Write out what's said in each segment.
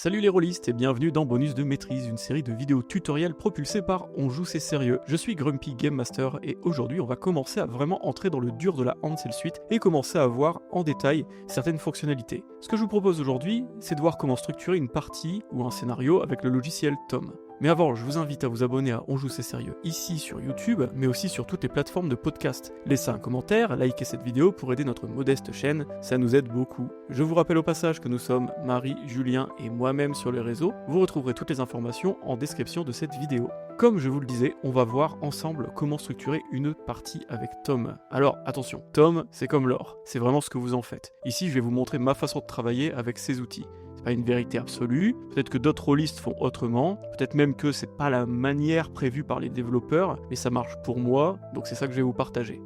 Salut les rôlistes et bienvenue dans Bonus de Maîtrise, une série de vidéos tutoriels propulsées par On Joue C'est Sérieux. Je suis Grumpy Game Master et aujourd'hui on va commencer à vraiment entrer dans le dur de la Hansel Suite et commencer à voir en détail certaines fonctionnalités. Ce que je vous propose aujourd'hui, c'est de voir comment structurer une partie ou un scénario avec le logiciel Tom. Mais avant, je vous invite à vous abonner à On Joue C'est Sérieux ici sur YouTube, mais aussi sur toutes les plateformes de podcast. Laissez un commentaire, likez cette vidéo pour aider notre modeste chaîne, ça nous aide beaucoup. Je vous rappelle au passage que nous sommes Marie, Julien et moi-même sur les réseaux. Vous retrouverez toutes les informations en description de cette vidéo. Comme je vous le disais, on va voir ensemble comment structurer une partie avec Tom. Alors attention, Tom, c'est comme l'or, c'est vraiment ce que vous en faites. Ici, je vais vous montrer ma façon de travailler avec ces outils. C'est pas une vérité absolue, peut-être que d'autres rôlistes font autrement, peut-être même que c'est pas la manière prévue par les développeurs, mais ça marche pour moi, donc c'est ça que je vais vous partager.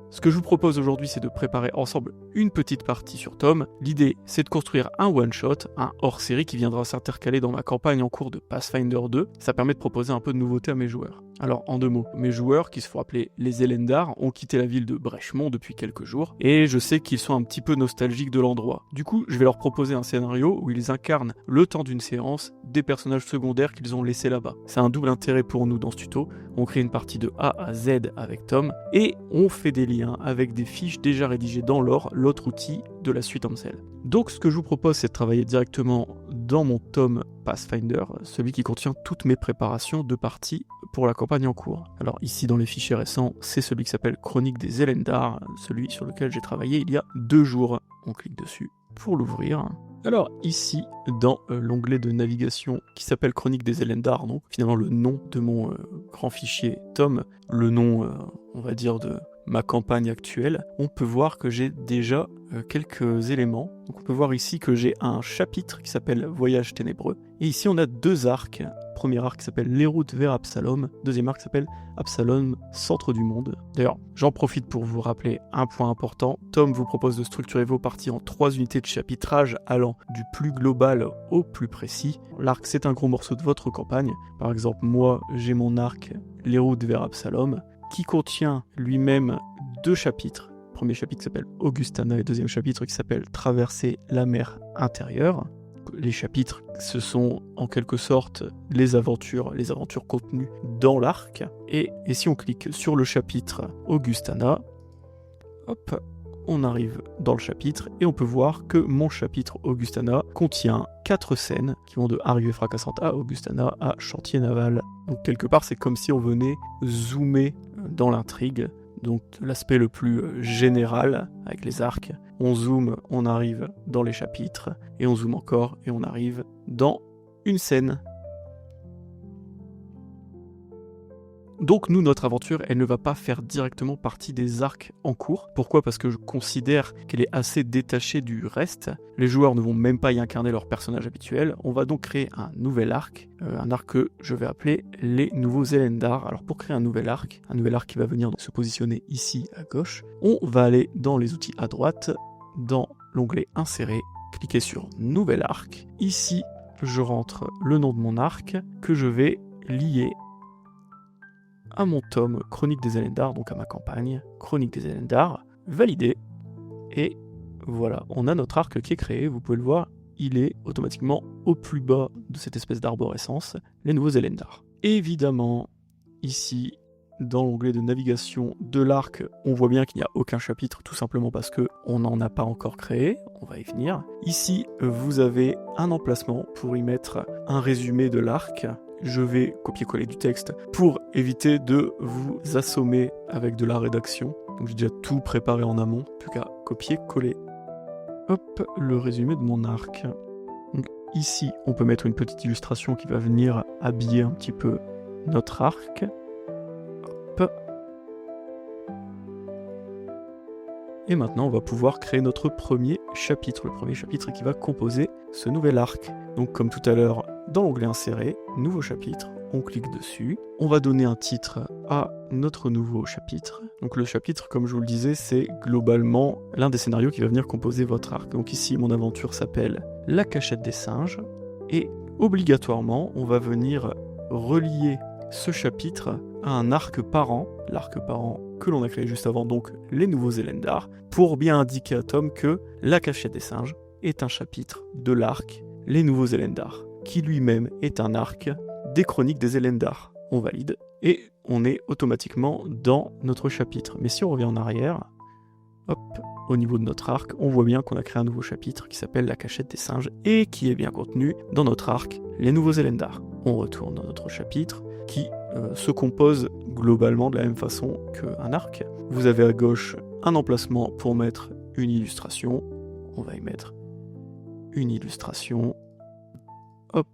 Ce que je vous propose aujourd'hui, c'est de préparer ensemble une petite partie sur Tom. L'idée, c'est de construire un one-shot, un hors-série qui viendra s'intercaler dans ma campagne en cours de Pathfinder 2. Ça permet de proposer un peu de nouveauté à mes joueurs. Alors, en deux mots, mes joueurs, qui se font appeler les Elendar, ont quitté la ville de Brèchemont depuis quelques jours, et je sais qu'ils sont un petit peu nostalgiques de l'endroit. Du coup, je vais leur proposer un scénario où ils incarnent, le temps d'une séance, des personnages secondaires qu'ils ont laissés là-bas. C'est un double intérêt pour nous dans ce tuto. On crée une partie de A à Z avec Tom, et on fait des liens avec des fiches déjà rédigées dans lore, l'autre outil de la suite Hansel. Donc ce que je vous propose, c'est de travailler directement dans mon tome Pathfinder, celui qui contient toutes mes préparations de parties pour la campagne en cours. Alors ici dans les fichiers récents, c'est celui qui s'appelle Chronique des Elendar, celui sur lequel j'ai travaillé il y a 2 jours. On clique dessus pour l'ouvrir. Alors ici, dans l'onglet de navigation qui s'appelle Chronique des Elendar, donc finalement le nom de mon grand fichier Tom, le nom, on va dire, de ma campagne actuelle, on peut voir que j'ai déjà quelques éléments. Donc on peut voir ici que j'ai un chapitre qui s'appelle Voyage ténébreux, et ici on a 2 arcs. Premier arc qui s'appelle Les routes vers Absalom, deuxième arc qui s'appelle Absalom, centre du monde. D'ailleurs, j'en profite pour vous rappeler un point important. Tom vous propose de structurer vos parties en 3 unités de chapitrage allant du plus global au plus précis. L'arc, c'est un gros morceau de votre campagne. Par exemple, moi, j'ai mon arc Les routes vers Absalom, qui contient lui-même 2 chapitres. Premier chapitre qui s'appelle Augustana et deuxième chapitre qui s'appelle Traverser la mer intérieure. Les chapitres, ce sont en quelque sorte les aventures contenues dans l'arc. Et si on clique sur le chapitre Augustana, hop, on arrive dans le chapitre et on peut voir que mon chapitre Augustana contient 4 scènes qui vont de arrivée fracassante à Augustana à chantier naval. Donc quelque part, c'est comme si on venait zoomer dans l'intrigue. Donc l'aspect le plus général avec les arcs. On zoome, on arrive dans les chapitres, et on zoome encore, et on arrive dans une scène. Donc nous, notre aventure, elle ne va pas faire directement partie des arcs en cours. Pourquoi ? Parce que je considère qu'elle est assez détachée du reste. Les joueurs ne vont même pas y incarner leur personnage habituel. On va donc créer un nouvel arc, un arc que je vais appeler les nouveaux Elendar. Alors pour créer un nouvel arc qui va venir se positionner ici à gauche, on va aller dans les outils à droite, dans l'onglet Insérer, cliquer sur Nouvel arc. Ici, je rentre le nom de mon arc que je vais lier à mon tome Chronique des Elendar, donc à ma campagne Chronique des Elendar, validé, et voilà, on a notre arc qui est créé. Vous pouvez le voir, il est automatiquement au plus bas de cette espèce d'arborescence, les nouveaux Elendar. Évidemment, ici, dans l'onglet de navigation de l'arc, on voit bien qu'il n'y a aucun chapitre, tout simplement parce qu'on n'en a pas encore créé, on va y venir. Ici, vous avez un emplacement pour y mettre un résumé de l'arc. Je vais copier-coller du texte pour éviter de vous assommer avec de la rédaction. Donc j'ai déjà tout préparé en amont, plus qu'à copier-coller. Hop, le résumé de mon arc. Donc ici, on peut mettre une petite illustration qui va venir habiller un petit peu notre arc. Hop. Et maintenant, on va pouvoir créer notre premier chapitre, le premier chapitre qui va composer ce nouvel arc. Donc comme tout à l'heure, dans l'onglet Insérer, Nouveau chapitre, on clique dessus. On va donner un titre à notre nouveau chapitre. Donc le chapitre, comme je vous le disais, c'est globalement l'un des scénarios qui va venir composer votre arc. Donc ici, mon aventure s'appelle La cachette des singes. Et obligatoirement, on va venir relier ce chapitre à un arc parent, l'arc parent que l'on a créé juste avant, donc les nouveaux Elendar, pour bien indiquer à Tom que La cachette des singes est un chapitre de l'arc Les Nouveaux Elendar, qui lui-même est un arc des Chroniques des Elendar. On valide et on est automatiquement dans notre chapitre. Mais si on revient en arrière, hop, au niveau de notre arc, on voit bien qu'on a créé un nouveau chapitre qui s'appelle La Cachette des Singes et qui est bien contenu dans notre arc Les Nouveaux Elendar. On retourne dans notre chapitre qui se compose globalement de la même façon qu'un arc. Vous avez à gauche un emplacement pour mettre une illustration. On va y mettre une illustration. Hop,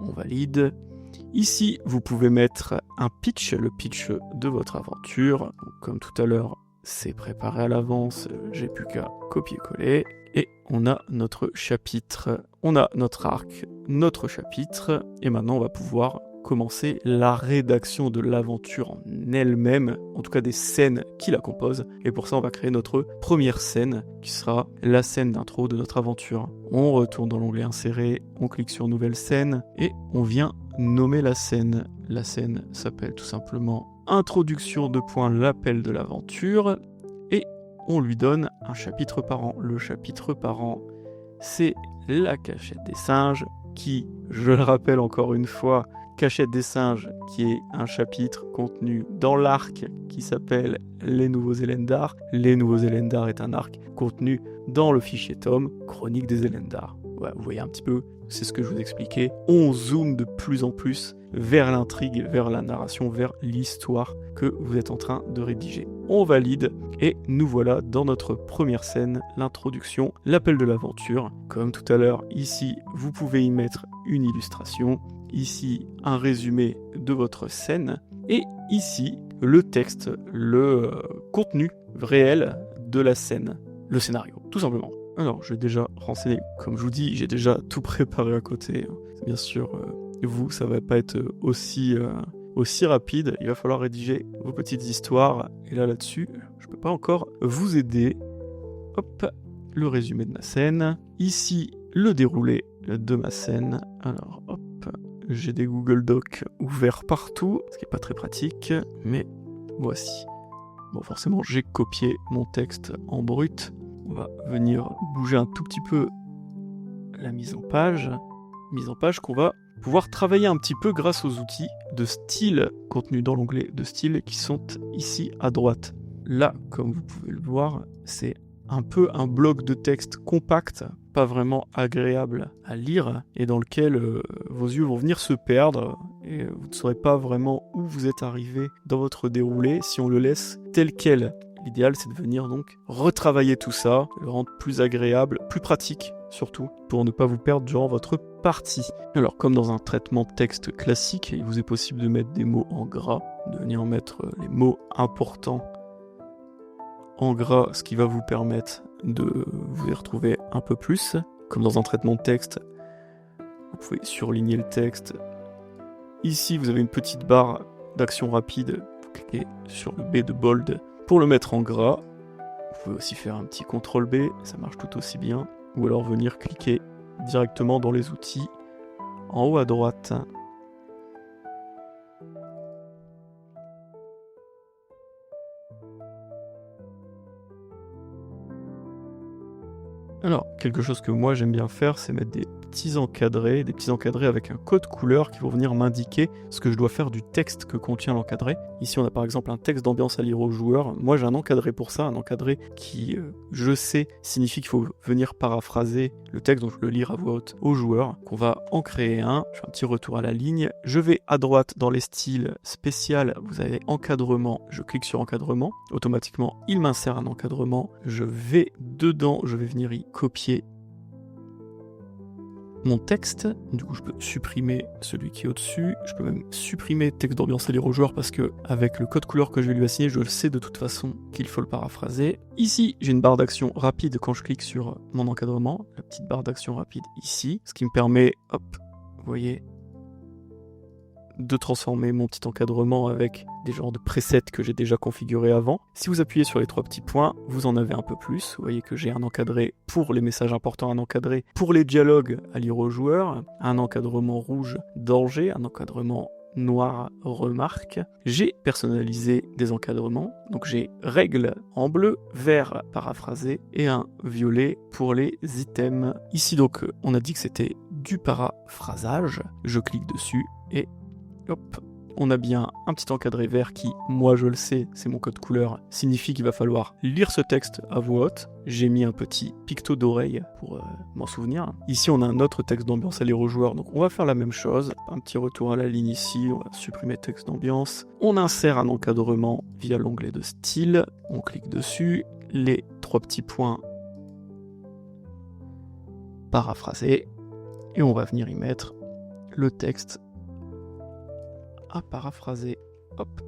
on valide. Ici, vous pouvez mettre un pitch, le pitch de votre aventure. Comme tout à l'heure, c'est préparé à l'avance, j'ai plus qu'à copier-coller. Et on a notre chapitre, on a notre arc, notre chapitre. Et maintenant, on va pouvoir commencer la rédaction de l'aventure en elle-même, en tout cas des scènes qui la composent. Et pour ça, on va créer notre première scène, qui sera la scène d'intro de notre aventure. On retourne dans l'onglet Insérer, on clique sur Nouvelle scène, et on vient nommer la scène. La scène s'appelle tout simplement Introduction de l'appel de l'aventure, et on lui donne un chapitre par an. Le chapitre par an, c'est La Cachette des Singes, qui, je le rappelle encore une fois, Cachette des Singes, qui est un chapitre contenu dans l'arc qui s'appelle Les Nouveaux Elendar. Les Nouveaux Elendar est un arc contenu dans le fichier tome Chronique des Elendar. Ouais, vous voyez un petit peu, c'est ce que je vous expliquais. On zoome de plus en plus vers l'intrigue, vers la narration, vers l'histoire que vous êtes en train de rédiger. On valide et nous voilà dans notre première scène, l'introduction, l'appel de l'aventure. Comme tout à l'heure, ici, vous pouvez y mettre une illustration. Ici, un résumé de votre scène. Et ici, le texte, le contenu réel de la scène. Le scénario, tout simplement. Alors, j'ai déjà renseigné, comme je vous dis, j'ai déjà tout préparé à côté. Bien sûr, vous, ça va pas être aussi rapide. Il va falloir rédiger vos petites histoires. Et là-dessus, je peux pas encore vous aider. Hop, le résumé de ma scène. Ici, le déroulé de ma scène. Alors, hop, j'ai des Google Docs ouverts partout, ce qui est pas très pratique, mais voici. Bon, forcément, j'ai copié mon texte en brut. On va venir bouger un tout petit peu la mise en page qu'on va pouvoir travailler un petit peu grâce aux outils de style contenus dans l'onglet de style qui sont ici à droite. Là, comme vous pouvez le voir, c'est un peu un bloc de texte compact, pas vraiment agréable à lire, et dans lequel vos yeux vont venir se perdre, et vous ne saurez pas vraiment où vous êtes arrivé dans votre déroulé si on le laisse tel quel. L'idéal, c'est de venir donc retravailler tout ça, le rendre plus agréable, plus pratique surtout, pour ne pas vous perdre durant votre partie. Alors, comme dans un traitement de texte classique, il vous est possible de mettre des mots en gras, de venir mettre les mots importants en gras, ce qui va vous permettre de vous y retrouver un peu plus. Comme dans un traitement de texte, vous pouvez surligner le texte. Ici, vous avez une petite barre d'action rapide. Vous cliquez sur le B de bold pour le mettre en gras. Vous pouvez aussi faire un petit CTRL B, ça marche tout aussi bien. Ou alors venir cliquer directement dans les outils en haut à droite. Alors, quelque chose que moi j'aime bien faire, c'est mettre des petits encadrés avec un code couleur qui vont venir m'indiquer ce que je dois faire du texte que contient l'encadré. Ici, on a par exemple un texte d'ambiance à lire aux joueurs. Moi, j'ai un encadré pour ça, un encadré qui, je sais, signifie qu'il faut venir paraphraser le texte, donc je le lire à voix haute aux joueurs. Qu'on va en créer un. Je fais un petit retour à la ligne. Je vais à droite dans les styles spécial, vous avez encadrement. Je clique sur encadrement. Automatiquement, il m'insère un encadrement. Je vais dedans, je vais venir y copier mon texte. Du coup, je peux supprimer celui qui est au-dessus. Je peux même supprimer texte d'ambiance à lire aux joueurs parce que avec le code couleur que je vais lui assigner, je le sais de toute façon qu'il faut le paraphraser. Ici, j'ai une barre d'action rapide quand je clique sur mon encadrement. La petite barre d'action rapide ici. Ce qui me permet, hop, vous voyez, de transformer mon petit encadrement avec des genres de presets que j'ai déjà configurés avant. Si vous appuyez sur les trois petits points, vous en avez un peu plus. Vous voyez que j'ai un encadré pour les messages importants, un encadré pour les dialogues à lire aux joueurs, un encadrement rouge danger, un encadrement noir remarque. J'ai personnalisé des encadrements, donc j'ai règles en bleu, vert paraphrasé et un violet pour les items. Ici donc on a dit que c'était du paraphrasage, je clique dessus et hop, on a bien un petit encadré vert qui, moi je le sais, c'est mon code couleur, signifie qu'il va falloir lire ce texte à voix haute. J'ai mis un petit picto d'oreille pour m'en souvenir. Ici on a un autre texte d'ambiance à lire aux joueurs, donc on va faire la même chose. Un petit retour à la ligne ici, on va supprimer texte d'ambiance. On insère un encadrement via l'onglet de style, on clique dessus, les 3 petits points paraphrasés, et on va venir y mettre le texte à paraphraser. Hop.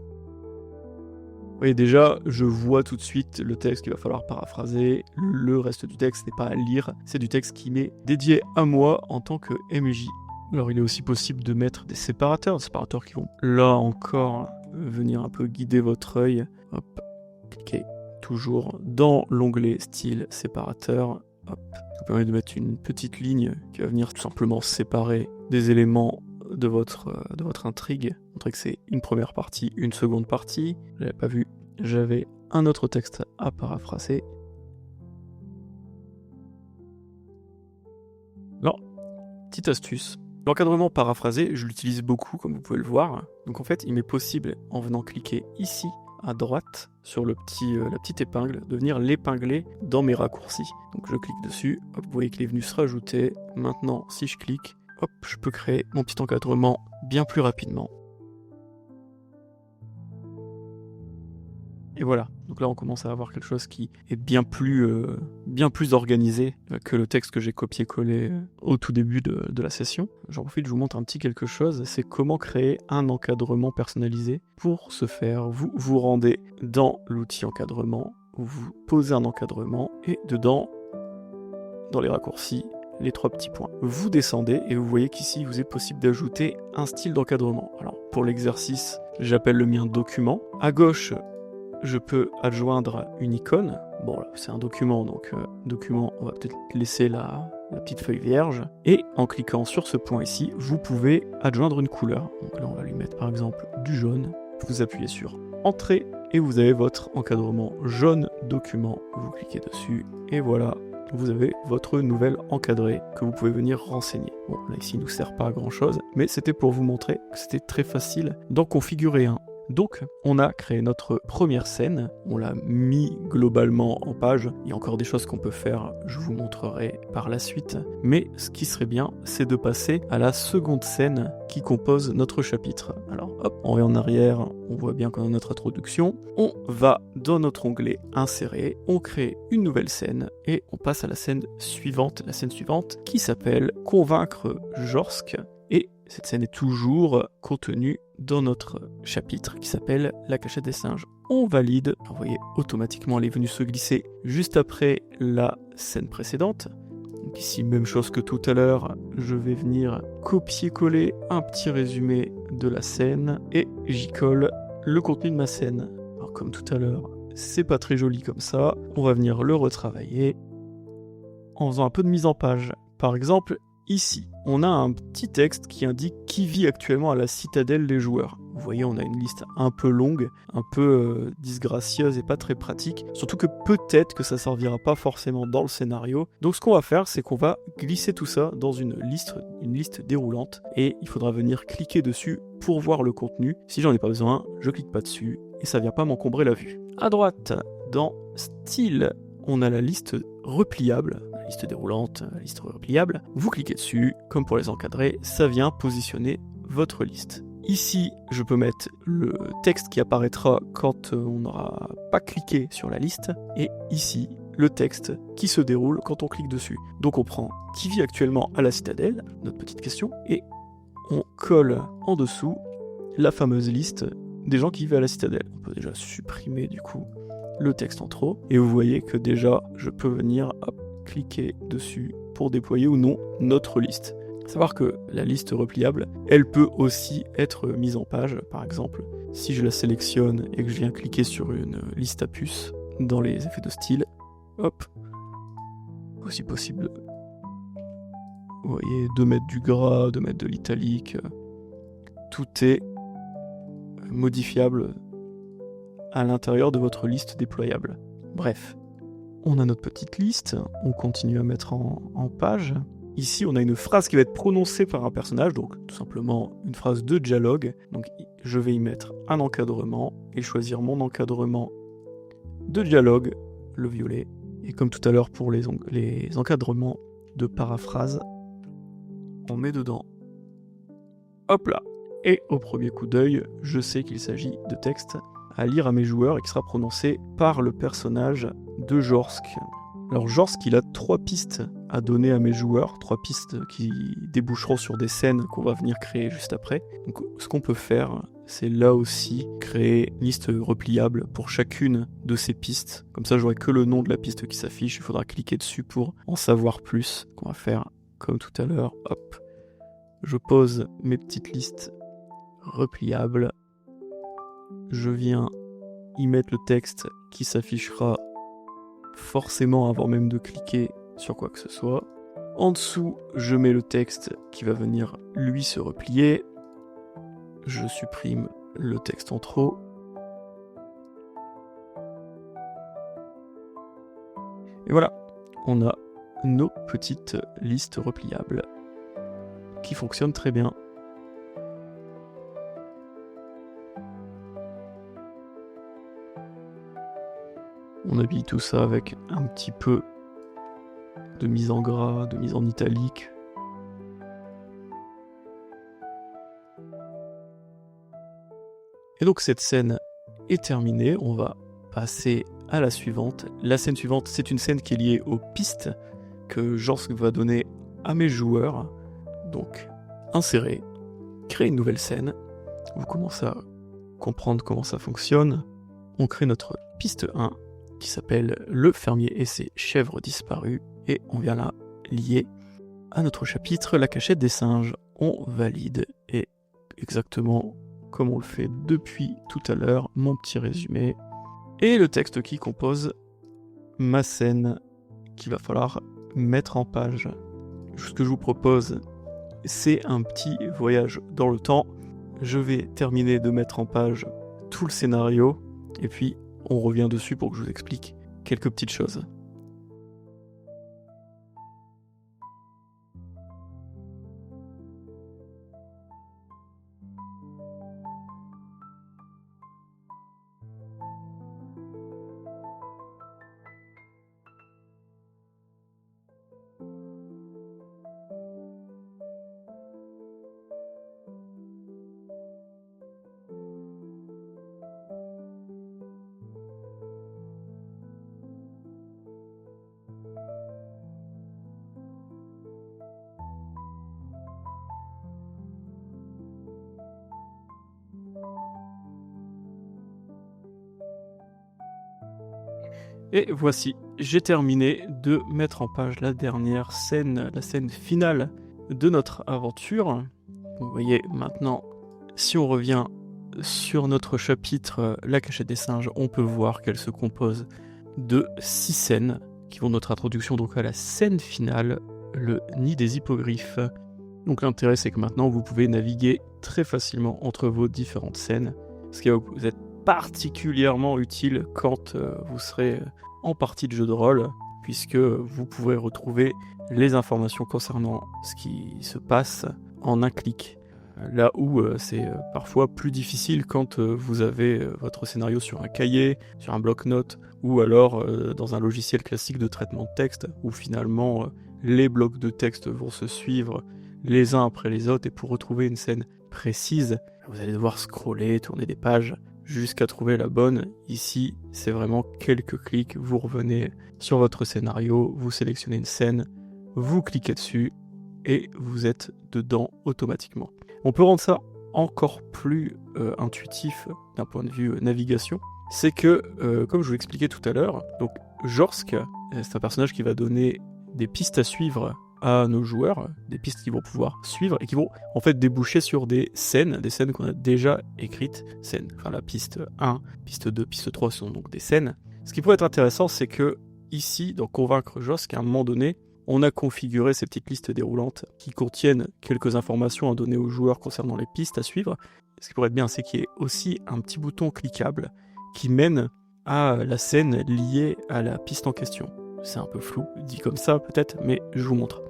Vous voyez déjà, je vois tout de suite le texte qu'il va falloir paraphraser. Le reste du texte n'est pas à lire, c'est du texte qui m'est dédié à moi en tant que MJ. Alors il est aussi possible de mettre des séparateurs qui vont là encore venir un peu guider votre œil. Hop, cliquez toujours dans l'onglet style séparateur. Hop, ça vous permet de mettre une petite ligne qui va venir tout simplement séparer des éléments de votre intrigue, montrer que c'est une première partie, une seconde partie. J'avais pas vu, j'avais un autre texte à paraphraser. Alors, petite astuce, l'encadrement paraphrasé, je l'utilise beaucoup comme vous pouvez le voir. Donc en fait, il m'est possible, en venant cliquer ici à droite sur la petite épingle, de venir l'épingler dans mes raccourcis. Donc je clique dessus, hop, vous voyez qu'il est venu se rajouter. Maintenant, si je clique, hop, je peux créer mon petit encadrement bien plus rapidement. Et voilà, donc là on commence à avoir quelque chose qui est bien plus organisé que le texte que j'ai copié-collé au tout début de la session. J'en profite, je vous montre un petit quelque chose, c'est comment créer un encadrement personnalisé. Pour ce faire, vous vous rendez dans l'outil encadrement, vous posez un encadrement et dedans, dans les raccourcis, les 3 petits points. Vous descendez et vous voyez qu'ici, il vous est possible d'ajouter un style d'encadrement. Alors, pour l'exercice, j'appelle le mien document. À gauche, je peux adjoindre une icône. Bon, là, c'est un document, donc document, on va peut-être laisser la petite feuille vierge. Et en cliquant sur ce point ici, vous pouvez adjoindre une couleur. Donc là, on va lui mettre par exemple du jaune. Vous appuyez sur Entrée et vous avez votre encadrement jaune document. Vous cliquez dessus et voilà. Vous avez votre nouvel encadré que vous pouvez venir renseigner. Bon, là ici il ne nous sert pas à grand chose, mais c'était pour vous montrer que c'était très facile d'en configurer un. Donc, on a créé notre première scène, on l'a mis globalement en page. Il y a encore des choses qu'on peut faire, je vous montrerai par la suite. Mais ce qui serait bien, c'est de passer à la seconde scène qui compose notre chapitre. Alors, hop, on revient en arrière, on voit bien qu'on a notre introduction. On va dans notre onglet Insérer, on crée une nouvelle scène et on passe à la scène suivante qui s'appelle Convaincre Jorsk. Et cette scène est toujours contenue dans notre chapitre qui s'appelle La cachette des singes. On valide, vous voyez automatiquement elle est venue se glisser juste après la scène précédente. Donc ici même chose que tout à l'heure, je vais venir copier-coller un petit résumé de la scène et j'y colle le contenu de ma scène. Alors comme tout à l'heure, c'est pas très joli comme ça, on va venir le retravailler en faisant un peu de mise en page. Par exemple, ici, on a un petit texte qui indique qui vit actuellement à la citadelle des joueurs. Vous voyez, on a une liste un peu longue, un peu disgracieuse et pas très pratique. Surtout que peut-être que ça servira pas forcément dans le scénario. Donc ce qu'on va faire, c'est qu'on va glisser tout ça dans une liste déroulante. Et il faudra venir cliquer dessus pour voir le contenu. Si j'en ai pas besoin, je clique pas dessus et ça vient pas m'encombrer la vue. À droite, dans Style, on a la liste repliable, la liste déroulante, la liste repliable. Vous cliquez dessus, comme pour les encadrer, ça vient positionner votre liste. Ici, je peux mettre le texte qui apparaîtra quand on n'aura pas cliqué sur la liste. Et ici, le texte qui se déroule quand on clique dessus. Donc on prend qui vit actuellement à la citadelle, notre petite question, et on colle en dessous la fameuse liste des gens qui vivent à la citadelle. On peut déjà supprimer du coup le texte en trop, et vous voyez que déjà je peux venir cliquer dessus pour déployer ou non notre liste. Savoir que la liste repliable, elle peut aussi être mise en page. Par exemple, si je la sélectionne et que je viens cliquer sur une liste à puces dans les effets de style, hop, aussi possible, vous voyez, de mettre du gras, de mettre de l'italique, tout est modifiables à l'intérieur de votre liste déployable. Bref, on a notre petite liste, on continue à mettre en page. Ici, on a une phrase qui va être prononcée par un personnage, donc tout simplement une phrase de dialogue. Donc je vais y mettre un encadrement et choisir mon encadrement de dialogue, le violet. Et comme tout à l'heure pour les encadrements de paraphrase, on met dedans. Hop là. Et au premier coup d'œil, je sais qu'il s'agit de texte à lire à mes joueurs et qui sera prononcé par le personnage de Jorsk. Alors Jorsk, il a 3 pistes à donner à mes joueurs, 3 pistes qui déboucheront sur des scènes qu'on va venir créer juste après. Donc ce qu'on peut faire, c'est là aussi créer une liste repliable pour chacune de ces pistes. Comme ça, j'aurai que le nom de la piste qui s'affiche, il faudra cliquer dessus pour en savoir plus. On va faire comme tout à l'heure, hop. Je pose mes petites listes repliables. Je viens y mettre le texte qui s'affichera forcément avant même de cliquer sur quoi que ce soit. En dessous, je mets le texte qui va venir lui se replier. Je supprime le texte en trop. Et voilà, on a nos petites listes repliables qui fonctionnent très bien. On habille tout ça avec un petit peu de mise en gras, de mise en italique. Et donc cette scène est terminée, on va passer à la suivante. La scène suivante, c'est une scène qui est liée aux pistes que Jorsk va donner à mes joueurs. Donc, insérer, créer une nouvelle scène. Vous commencez à comprendre comment ça fonctionne. On crée notre piste 1 qui s'appelle Le fermier et ses chèvres disparues. Et on vient la lier à notre chapitre La cachette des singes. On valide et exactement comme on le fait depuis tout à l'heure, mon petit résumé et le texte qui compose ma scène qu'il va falloir mettre en page. Ce que je vous propose, c'est un petit voyage dans le temps. Je vais terminer de mettre en page tout le scénario et puis on revient dessus pour que je vous explique quelques petites choses. Et voici, j'ai terminé de mettre en page la dernière scène, la scène finale de notre aventure. Vous voyez maintenant, si on revient sur notre chapitre La cachette des singes, on peut voir qu'elle se compose de 6 scènes qui vont de notre introduction donc à la scène finale, le nid des hippogriffes. Donc l'intérêt c'est que maintenant vous pouvez naviguer très facilement entre vos différentes scènes, ce qui va vous être particulièrement utile quand vous serez en partie de jeu de rôle, puisque vous pourrez retrouver les informations concernant ce qui se passe en un clic. Là où c'est parfois plus difficile quand vous avez votre scénario sur un cahier, sur un bloc-notes, ou alors dans un logiciel classique de traitement de texte, où finalement les blocs de texte vont se suivre les uns après les autres, et pour retrouver une scène précise, vous allez devoir scroller, tourner des pages, jusqu'à trouver la bonne. Ici, c'est vraiment quelques clics, vous revenez sur votre scénario, vous sélectionnez une scène, vous cliquez dessus, et vous êtes dedans automatiquement. On peut rendre ça encore plus intuitif d'un point de vue navigation. C'est que, comme je vous l'expliquais tout à l'heure, donc Jorsk, c'est un personnage qui va donner des pistes à suivre à nos joueurs, des pistes qu'ils vont pouvoir suivre et qui vont en fait déboucher sur des scènes qu'on a déjà écrites. Enfin la piste 1, piste 2, piste 3 sont donc des scènes. Ce qui pourrait être intéressant, c'est que ici, dans Convaincre Jorsk, à un moment donné, on a configuré ces petites listes déroulantes qui contiennent quelques informations à donner aux joueurs concernant les pistes à suivre. ce qui pourrait être bien, c'est qu'il y ait aussi un petit bouton cliquable qui mène à la scène liée à la piste en question. C'est un peu flou, dit comme ça peut-être, mais je vous montre.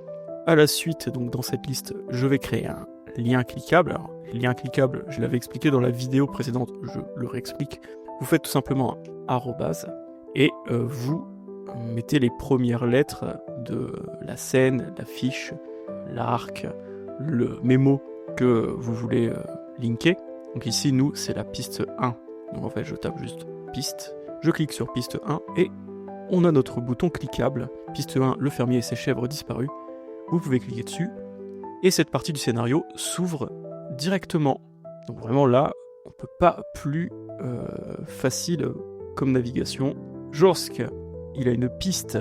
À la suite, donc dans cette liste, je vais créer un lien cliquable. Alors, les liens cliquables, je l'avais expliqué dans la vidéo précédente, je le réexplique. Vous faites tout simplement un arrobase et vous mettez les premières lettres de la scène, la fiche, l'arc, le mémo que vous voulez linker. Donc ici, nous, c'est la piste 1. Donc en fait, je tape juste piste, je clique sur piste 1 et on a notre bouton cliquable. Piste 1, le fermier et ses chèvres disparus. Vous pouvez cliquer dessus et cette partie du scénario s'ouvre directement. Donc vraiment là, on peut pas plus facile comme navigation. Jorsk, il a une piste,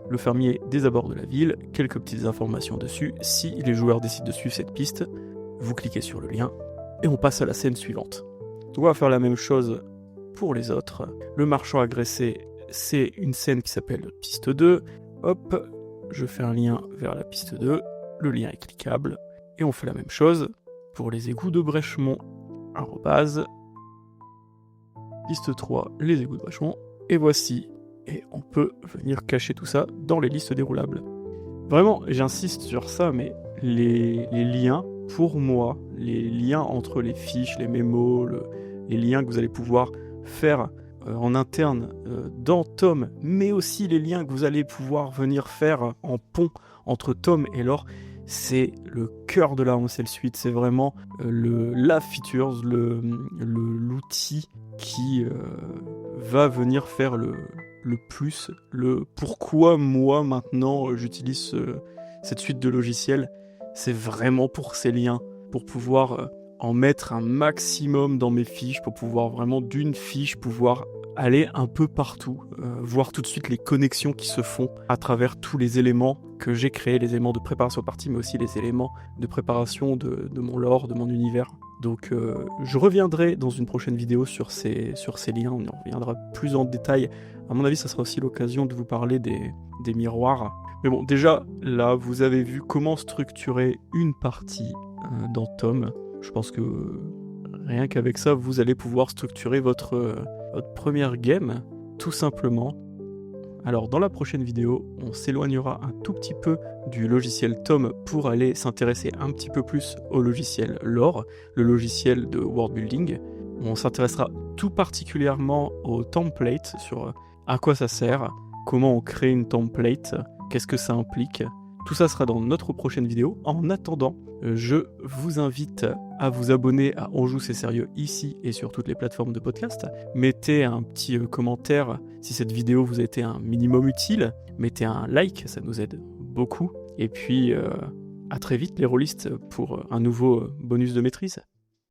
le fermier des abords de la ville, quelques petites informations dessus. Si les joueurs décident de suivre cette piste, vous cliquez sur le lien et on passe à la scène suivante. Donc on va faire la même chose pour les autres. Le marchand agressé, c'est une scène qui s'appelle piste 2. Hop, je fais un lien vers la piste 2, le lien est cliquable, et on fait la même chose pour les égouts de Brèchemont. Arrobase, piste 3, les égouts de Brèchemont, et voici. Et on peut venir cacher tout ça dans les listes déroulables. Vraiment, j'insiste sur ça, mais les liens, pour moi, les liens entre les fiches, les mémos, les liens que vous allez pouvoir faire en interne dans Tom, mais aussi les liens que vous allez pouvoir venir faire en pont entre Tom et lore, c'est le cœur de la Ansel Suite. C'est vraiment la features, l'outil qui va venir faire le plus, le pourquoi moi maintenant j'utilise cette suite de logiciels. C'est vraiment pour ces liens, pour pouvoir en mettre un maximum dans mes fiches, pour pouvoir vraiment d'une fiche pouvoir aller un peu partout, voir tout de suite les connexions qui se font à travers tous les éléments que j'ai créés, les éléments de préparation de partie, mais aussi les éléments de préparation de mon lore, de mon univers. Donc je reviendrai dans une prochaine vidéo sur ces liens, on y reviendra plus en détail. À mon avis, ça sera aussi l'occasion de vous parler des miroirs. Mais bon, déjà, là, vous avez vu comment structurer une partie dans Tom. Je pense que rien qu'avec ça, vous allez pouvoir structurer votre première game, tout simplement. Alors, dans la prochaine vidéo, on s'éloignera un tout petit peu du logiciel Tom pour aller s'intéresser un petit peu plus au logiciel Lore, le logiciel de world building. On s'intéressera tout particulièrement au template, sur à quoi ça sert, comment on crée une template, qu'est-ce que ça implique. Tout ça sera dans notre prochaine vidéo. En attendant, je vous invite à vous abonner à On Joue C'est Sérieux ici et sur toutes les plateformes de podcast. Mettez un petit commentaire si cette vidéo vous a été un minimum utile. Mettez un like, ça nous aide beaucoup. Et puis, à très vite les rôlistes pour un nouveau bonus de maîtrise.